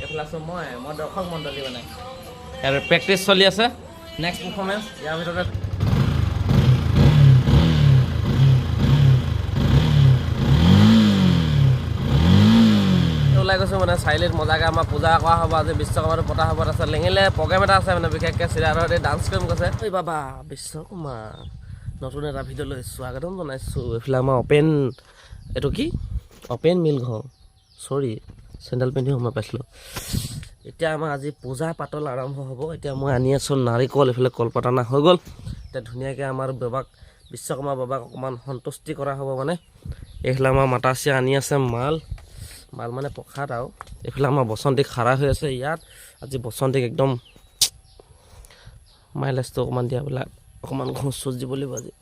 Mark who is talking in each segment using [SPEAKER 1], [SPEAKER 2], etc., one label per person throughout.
[SPEAKER 1] এইফালে আছোঁ মই দৰ্শক মণ্ডলী মানে ইয়াৰ প্ৰেক্টিচ চলি আছে নেক্সট পাৰফৰ্মেঞ্চ ইয়াৰ ভিতৰতে ওলাই গৈছোঁ মানে চাৰিআলিত মজাকৈ আমাৰ পূজা কৰা হ'ব আজি বিশ্বকৰ্মাটো পতা হ'ব তাৰপিছত লেঙিলে প্ৰগ্ৰেম এটা আছে মানে বিশেষকৈ চিৰাধৰতে ডান্স কৰিম কৈছে ঐ বাবা বিশ্বকৰ্মা নতুন এটা ভিডিঅ'লৈ স্বাগতম জনাইছোঁ এইফালে আমাৰ এইটো কি অপেন মিল ঘৰ চৰি চেণ্ডেল পিন্ধি সোমাই পাইছিলোঁ এতিয়া আমাৰ আজি পূজা পাতল আৰম্ভ হ'ব এতিয়া মই আনি আছোঁ নাৰিকল এইফালে কলপাত অনা হৈ গ'ল এতিয়া ধুনীয়াকৈ আমাৰ বাবাক বিশ্বকৰ্মা বাবাক অকণমান সন্তুষ্টি কৰা হ'ব মানে এইফালে আমাৰ মাতাচিয়া আনি আছে মাল মানে প্ৰসাদ আৰু এইফালে আমাৰ বসন্তিক খাৰা হৈ আছে ইয়াত আজি বসন্তিক একদম মাইলেজটো অকণমান দিয়াবিলাক অকণমান ঘোঁচ চোচ দিব লাগিব আজি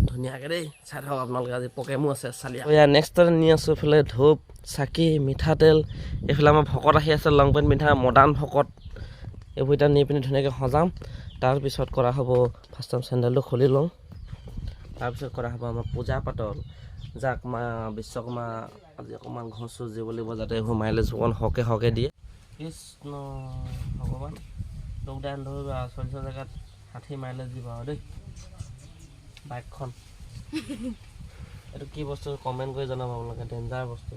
[SPEAKER 1] ধুনীয়াকৈ দেই চাই থাকক আপোনালোকে আজি প্ৰগ্ৰেমো আছে চালিয়া ইয়াৰ নেক্সটতে নি আছোঁ এইফালে ধূপ চাকি মিঠাতেল এইফালে আমাৰ ভকত আহি আছে লং পেণ্ট পিন্ধা মডাৰ্ণ ভকত এইবোৰ এতিয়া নি পিনি ধুনীয়াকৈ সজাম তাৰপিছত কৰা হ'ব ফাৰ্ষ্ট টাইম চেণ্ডেলটো খুলি লওঁ তাৰপিছত কৰা হ'ব আমাৰ পূজা পাতল যাক মা বিশ্বকৰ্মা আজি অকণমান ঘোঁচ চোচ দিব লাগিব যাতে এইবোৰ মাইলেজ অকণমান সৰহকৈ দিয়ে কৃষ্ণ ভগৱান তোক দান ধৰিবা 40 জেগাত 60 মাইলেজ দিবা আৰু দেই বাইকখন এইটো কি বস্তু কমেণ্ট কৰি জনাব আপোনালোকে ডেঞ্জাৰ বস্তু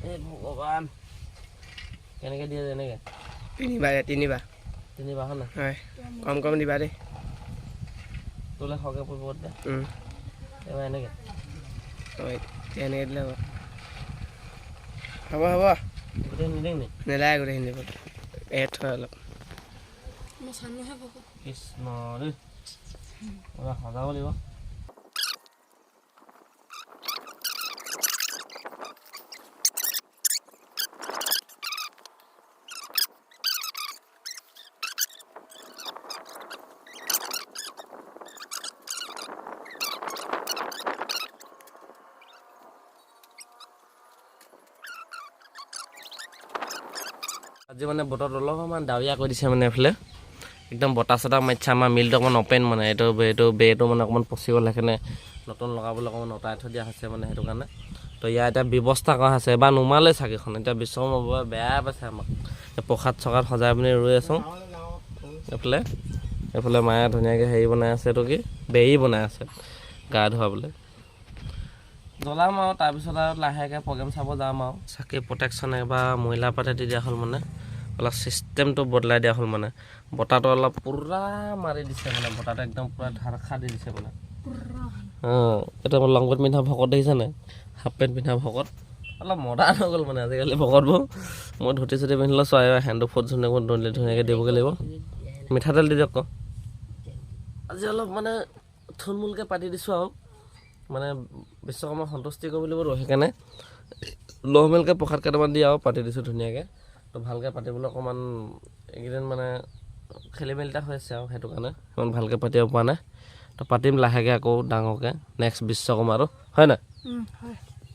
[SPEAKER 1] এই ভগৱান কেনেকৈ দিয়ে যেনেকৈ তিনিবাৰ হয় নাই
[SPEAKER 2] কম দিবা দেই
[SPEAKER 1] তোলে সৰহকৈ পৰিব দে এইবাৰ এনেকৈ
[SPEAKER 2] এনেকৈ দিলে হ'ব
[SPEAKER 1] গোটেই নিদিম নি
[SPEAKER 2] নেলাগে গোটেইখিনি দিব এড থয় অলপ
[SPEAKER 1] কৃষ্ণ দেই এবাৰ সজাব লাগিব আজি মানে বতৰটো অলপমান ডাৱৰীয়া কৰি দিছে মানে এইফালে একদম বতাহ চতাহ মাৰিছে আমাৰ মিলটো অকণমান অপেন মানে এইটো বেটো মানে অকণমান পচি গ'ল সেইকাৰণে নতুন লগাবলৈ অকণমান অঁতাই থৈ দিয়া হৈছে মানে সেইটো কাৰণে তো ইয়াৰ এতিয়া ব্যৱস্থা কৰা হৈছে এবাৰ নুমালে চাগেখন এতিয়া বিশ্বকৰ্মা বাবা বেয়া পাইছে আমাক প্ৰসাদ চসাদ সজাই পিনি ৰৈ আছোঁ এইফালে মায়ে ধুনীয়াকৈ হেৰি বনাই আছে এইটো কি বেৰি বনাই আছে গা ধুৱাবলৈ জ্বলাম আৰু তাৰপিছত আৰু লাহেকৈ প্ৰগ্ৰেম চাব যাম আৰু চাকি প্ৰটেকশ্যন এবাৰ মহিলা পাতে দি দিয়া হ'ল মানে অলপ চিষ্টেমটো বদলাই দিয়া হ'ল মানে বতাহটো অলপ পূৰা মাৰি দিছে মানে বতাহটো একদম পূৰা ধাৰখা দি দিছে মানে এইটো আমাৰ লং পেণ্ট পিন্ধা ভকত দেখিছে নাই হাফ পেণ্ট পিন্ধা ভকত অলপ মডাৰ্ণ হৈ গ'ল মানে আজিকালি ভকতবোৰ মই ধুতি চুটি পিন্ধিলোঁ চোৱা হেণ্ডটো ফুট ধুনীয়াকৈ দিবগৈ লাগিব মিঠাতেল দি দিয়ক আকৌ আজি অলপ মানে থুলমূলকৈ পাতি দিছোঁ আৰু মানে বিশ্বকৰ্মা সন্তুষ্টি কৰিব লাগিব সেইকাৰণে নৰ্মেলকৈ প্ৰসাদ কেইটামান দি আৰু পাতি দিছোঁ ধুনীয়াকৈ তো ভালকৈ পাতিবলৈ অকণমান এইকেইদিন মানে খেলি মেলি এটা হৈ আছে আৰু সেইটো কাৰণে ইমান ভালকৈ পাতিব পৰা নাই তো পাতিম লাহেকৈ আকৌ ডাঙৰকৈ নেক্সট বিশ্বকৰ্মাটো হয় নাই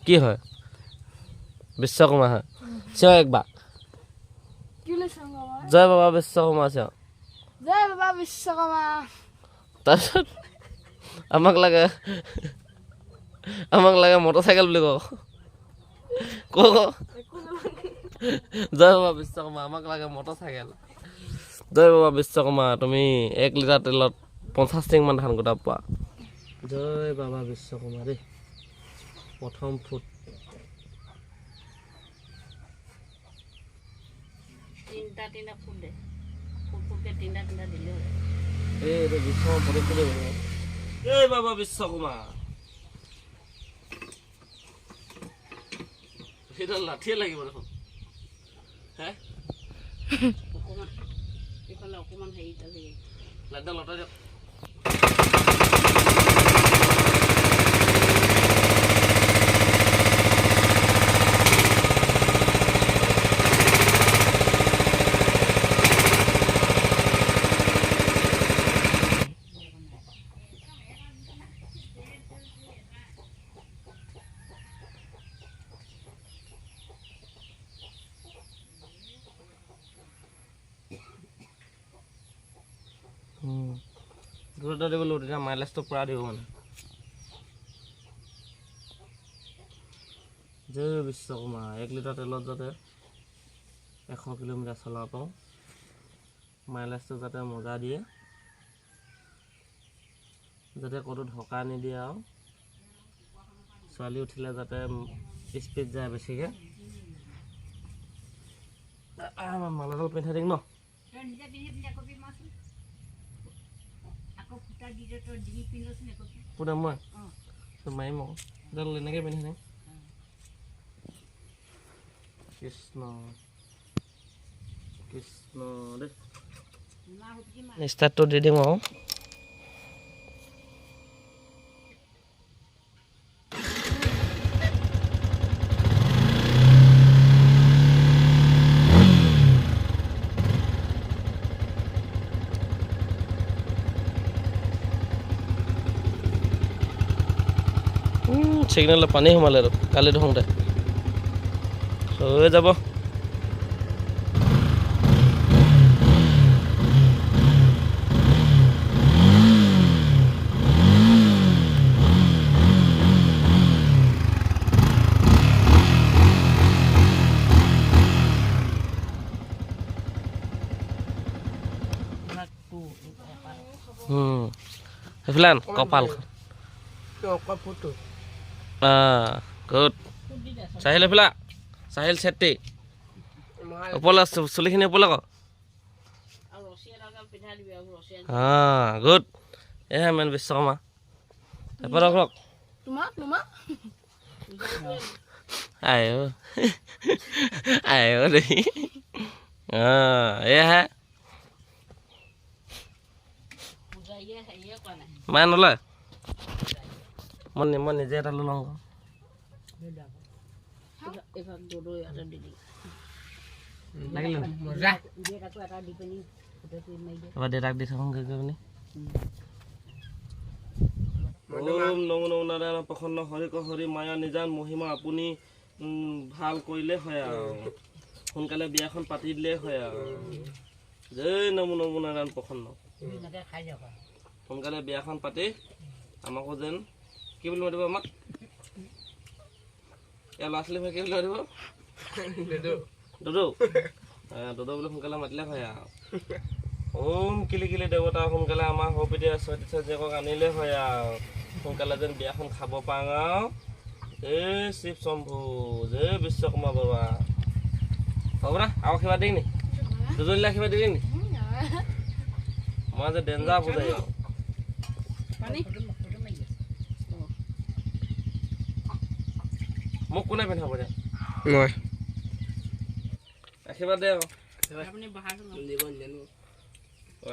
[SPEAKER 1] কি হয় বিশ্বকৰ্মা হয় চিঞৰ একবাৰ জয় বাবা বিশ্বকৰ্মা চিঞৰ
[SPEAKER 3] জয় বাবা বিশ্বকৰ্মা
[SPEAKER 1] তাৰপিছত আমাক লাগে মটৰচাইকেল বুলি কওঁ জয় বাবা বিশ্বকৰ্মা আমাক লাগে মটৰচাইকেল জয় বাবা বিশ্বকৰ্মা তুমি 1 লিটাৰ তেলত 50 টিংমান ধান গোটা পোৱা জয় বাবা বিশ্বকৰ্মা দেই প্ৰথম ফুট
[SPEAKER 4] তিনিটা ফুট দে ফুটকে তিনিটা দিলে
[SPEAKER 1] এইটো বিশ্বকৰ্মা পদক্ষেপ জয় বাবা বিশ্বকৰ্মা সেইটো লাঠিয়ে লাগিব দেখোন হে
[SPEAKER 4] অকণমান এইফালে অকণমান হেৰি
[SPEAKER 1] লাইটডাল লতাই দিয়ক দূৰতে দিব লাগিব তেতিয়া মাইলেজটো পূৰা দিব মানে জয় বিশ্বকৰ্মা 1 লিটাৰ তেলত যাতে 100 কিলোমিটাৰ চলাব পাৰোঁ মাইলেজটো যাতে মজা দিয়ে যাতে ক'তো ঢকা নিদিয়ে আৰু ছোৱালী উঠিলে যাতে স্পীড যায় বেছিকৈ মালাডাল পিন্ধাই দিম ন পুৰা মই মাৰিম আকৌ এডাল এনেকৈ পিন্ধাই দিম কৃষ্ণ কৃষ্ণ দেই ষ্টাৰ্টটো দি দিম আৰু সিগনেলত পানী সোমালে আৰু কালি ধোঁতে হৈ যাব সেইফালে আন কপালখন
[SPEAKER 2] ফুটো
[SPEAKER 1] গুড চাহিল এইফালে চাহিল চেট্টি ওপৰলৈ চুলিখিনি ওপৰলৈ আকৌ গুড এহে মেন বিশ্বকৰ্মা এপাৰ ৰখ আয়ো আয়ো দেই এয়াহে মায়ে নলয় মই নিজে এটা লৈ লওঁ লাগিলে এবাৰ দেউতাক দি থাকোঁ গৈ পিনি ওম নমো নমো নাৰায়ণ প্ৰসন্ন হৰি হৰি মায়া নিজান মহিমা আপুনি ভাল কৰিলে হয় আৰু সোনকালে বিয়াখন পাতি দিলে হয় আৰু জয় নমো নমো নাৰায়ণ প্ৰসন্ন সোনকালে বিয়াখন পাতি আমাকো যেন কি বুলি মাতিব আমাক ইয়াৰ ল'ৰা ছোৱালী কি বুলি মাতিব দুদু দুদু বুলি সোনকালে মাতিলে হয় আৰু ওম কিলি কিলি দেৱতা সোনকালে আমাৰ সৌপিতিয়া ছয়তি জীয়েকক আনিলে হয় আৰু সোনকালে যেন বিয়াখন খাব পাওঁ আৰু এই শিৱ শম্ভু জয় বিশ্বকৰ্মা বাবা হ'ব না আৰু আশীৰ্বাদ দিম নি দুজনীলৈ আশীৰ্বাদ দিবি নি মই যে ডেঞ্জাৰ বুজাই আৰু মোক কোনে পিন্ধাব দে
[SPEAKER 2] মই
[SPEAKER 1] আশীৰ্বাদ দে আকৌ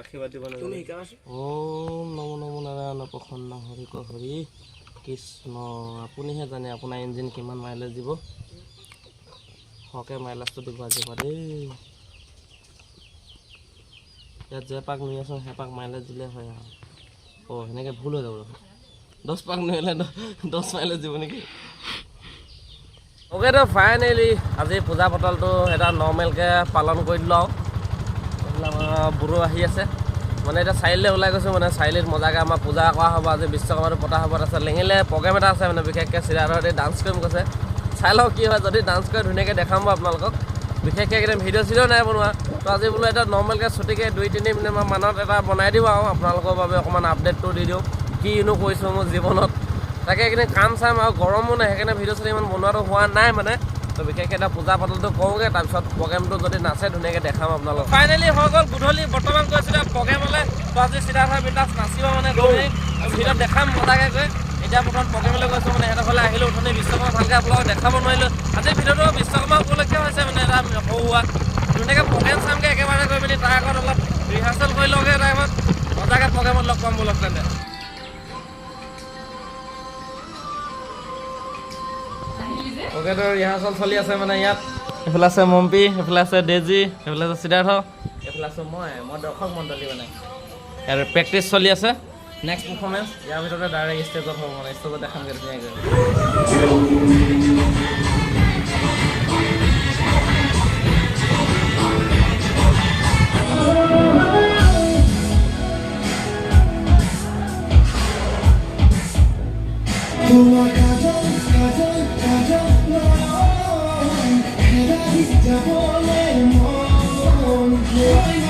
[SPEAKER 1] আশীৰ্বাদ দিব ওম নমো নমো নাৰায়ণ প্ৰসন্ন হৰি হৰি কৃষ্ণ আপুনিহে জানে আপোনাৰ ইঞ্জিন কিমান মাইলেজ দিব সৰহকৈ মাইলেজটো দিব আজিৰ পৰা দেই ইয়াত যে পাক নি আছোঁ সেইপাক মাইলেজ দিলে হয় আৰু সেনেকৈ ভুল হৈ যাব 10 পাক নিলে 10 মাইলেজ দিব নেকি অ'কেতো ফাইনেলি আজি পূজা পতালটো এটা নৰ্মেলকৈ পালন কৰি দিলোঁ আৰু এইবিলাক বুঢ়ো আহি আছে মানে এতিয়া চাৰিআলিলৈ ওলাই গৈছোঁ মানে চাৰিআলিত মজাকৈ আমাৰ পূজা কৰা হ'ব আজি বিশ্বকৰ্মাটো পতা হ'ব তাৰপিছত লেঙিলে প্ৰগ্ৰেম এটা আছে মানে বিশেষকৈ চিৰাধৰতে ডান্স কৰিম কৈছে চাই লওঁ কি হয় যদি ডান্স কৰি ধুনীয়াকৈ দেখাম বাৰু আপোনালোকক বিশেষকৈ একদম ভিডিঅ' চিডিঅ' নাই বনোৱা তো আজি বোলো এটা নৰ্মেলকৈ ছুটিকৈ 2-3 মিনিটমান মানত এটা বনাই দিওঁ আৰু আপোনালোকৰ বাবে অকণমান আপডেটটো দি দিওঁ কিনো কৰিছোঁ মোৰ জীৱনত তাকে এইখিনি কাম চাম আৰু গৰমো নাই সেইকাৰণে ভিডিঅ' চিডিঅ' ইমান বনোৱাটো হোৱা নাই মানে তো বিশেষকৈ এটা পূজা পাতলটো কৰোঁগৈ তাৰপিছত প্ৰগ্ৰেমটো যদি নাচে ধুনীয়াকৈ দেখাম আপোনালোকক ফাইনেলি হৈ গ'ল গধূলি বৰ্তমান গৈছিলোঁ প্ৰগ্ৰেমলৈ তো আজি চিধাধৰ বিন্দাছ নাচিব মানে গৈ ভিডিঅ'ত দেখাম মজাকৈ গৈ এতিয়া প্ৰথম প্ৰগ্ৰেমলৈ গৈছোঁ মানে সিহঁতৰ ফালে আহিলোঁ উঠনি বিশ্বকৰ্মা ভালকৈ আপোনালোকক দেখাব নোৱাৰিলোঁ আজি ভিডিঅ'টো বিশ্বকৰ্মা উপলক্ষে হৈছে মানে এটা সৰু হোৱা ধুনীয়াকৈ প্ৰগ্ৰেম চামগৈ একেবাৰে গৈ মেলি তাৰ আগত অলপ ৰিহাৰ্চেল কৰি লওঁগৈ টাইমত মজাকৈ প্ৰগ্ৰেমত লগ পাম বোলক তেন্তে অ'কেতো ৰিহাৰ্চেল চলি আছে মানে ইয়াত এইফালে আছে মম্পি এইফালে আছে ডেজি এইফালে আছে সিদ্ধাৰ্থ এইফালে আছোঁ মই দৰ্শক মণ্ডলী মানে ইয়াৰ প্ৰেক্টিচ চলি আছে নেক্সট পাৰফৰ্মেঞ্চ ইয়াৰ ভিতৰতে ডাইৰেক্ট ষ্টেজত হ'ব মানে ষ্টেজত দেখামগৈ ধুনীয়াকৈ
[SPEAKER 5] Ole, mon,